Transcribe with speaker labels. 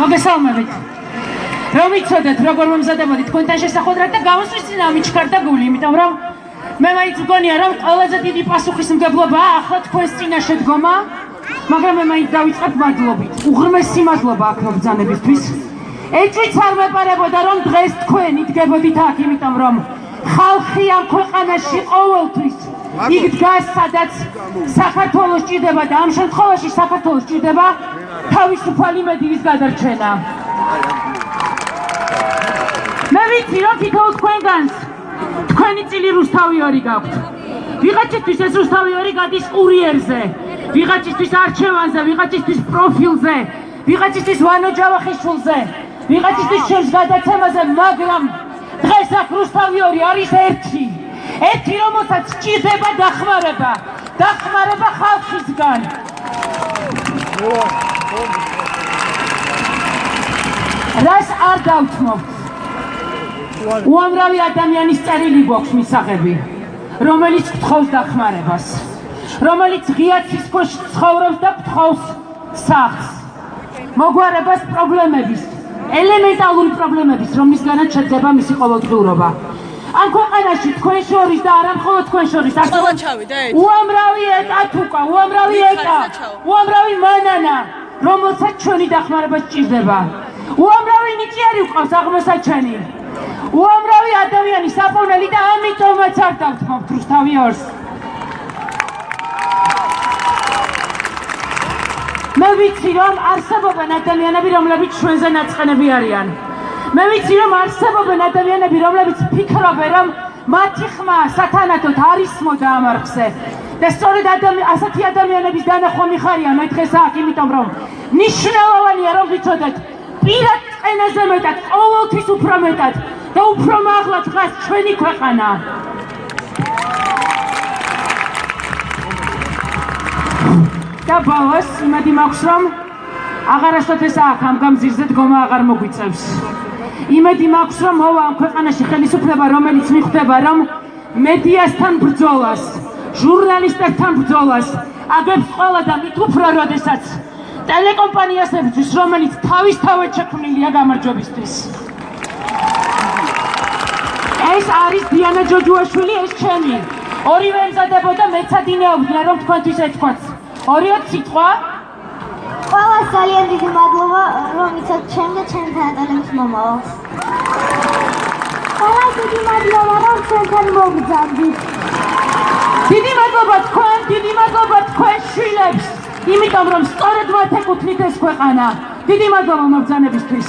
Speaker 1: მოგესალმებით. რომ იცოდეთ, როგორ მომზადებოდი თქვენთან შესახვედრად და გავუსვისწინა მიჩქარდა გული, იმიტომ რომ მე მაინც მგონია, რომ ყველაზე დიდი პასუხისმგებლობაა ახლა თქვენს წინაშე დგომა, მაგრამ მე მაინც დავიწყებ მადლობით. უღრმესი მადლობა აქ მობრძანებისთვის. ეჭვიც არ მეპარებოდა, რომ დღეს თქვენ იდგებოდით აქ, იმიტომ რომ ხალხი ამ ქვეყანაში ყოველთვის იქ დგას, სადაც საქართველოს ჭირდება და ამ შემთხვევაში საქართველოს ჭირდება თავისუფალი მედიის გადარჩენა. მე ვიცი, რომ თითოეულ თქვენგანს თქვენი წილი რუსთავი 2 გაქვთ. ვიღაცისთვის ეს რუსთავი 2 გადის კურიერზე, ვიღაცისთვის არჩევანზე, ვიღაცისთვის პროფილზე, ვიღაცისთვის ვანო ჯავახიშვილზე, ვიღაცისთვის ჩემს გადაცემაზე, მაგრამ დღეს აქ რუსთავი 2 არის ერთი, რომელსაც სჭირდება დახმარება, დახმარება ხალხისგან. რას არ დავთმობთ? უამრავი ადამიანის წერილი გვაქვს მისაღები, რომელიც გთხოვს დახმარებას, რომელიც ღიაცის ქვეშ ცხოვრობს და გთხოვს სახლს, მოგვარებას პრობლემების, ელემენტარული პრობლემების, რომლისგანაც შედგება მისი ყოველდღიურობა. ამ ქვეყანაში თქვენ შორის და არა მხოლოდ თქვენ შორის უამრავი ეტათუკა, უამრავი მანანა, რომელსაც ჩვენი დახმარება სჭირდება. უამრავი ნიჭიერი ვყავს აღმოსაჩენი. უამრავი ადამიანი საპოვნელი და ამიტომაც არ დავთმობთ რუსთავი 2-ს. მე ვიცი, რომ არსებობენ ადამიანები, რომლებიც ჩვენზე ნაწყენები არიან. მე ვიცი, რომ არსებობენ ადამიანები, რომლებიც ფიქრობენ, რომ მათი ხმა სათანადოდ არის მოდაამარხზე. და სწორედ ასეთი ადამიანების დანახვა მიხარია მე დღეს აქ, იმიტომ რომ მნიშვნელოვანია, რომ ვიცოდეთ, პირად ყენაზე მეტად, ყოველთვის უფრო მეტად და უფრო მაღლა დგას ჩვენი ქვეყანა. და ბოლოს იმედი მაქვს, რომ აღარასოდეს აქ ამ გამზირზე დგომა აღარ მოგვიწევს. იმედი მაქვს, რომ მოვა ამ ქვეყანაში ხელისუფლება, რომელიც მიხვდება, რომ მედიასთან ბრძოლას, ჟურნალისტებთან ბრძოლას აგებს ყველა და მით უფრო, როდესაც ტელეკომპანიასებისთვის, რომელიც თავისთავად შექმნილია გამარჯვებისთვის. ეს არის დიანა ჯოჯუაშვილი, ეს ჩემი. ორივე ემზადებოდა, მეც ადინეობდნენ, რომ თქვენთვის ეთქვათ. ორიოთ სიტყვა.
Speaker 2: ყველას ძალიან დიდი მადლობა, რომ იცით ჩემ და ჩემ თეატრების მომავალს. ყველას დიდი მადლობა, რომ ჩვენთან მოგბრძანდით.
Speaker 1: დიდი მადლობა თქვენ შვილებს, იმიტომ რომ სწორედ მათ ეკუთვნით ეს ქვეყანა. დიდი მადლობა მობრძანებისთვის.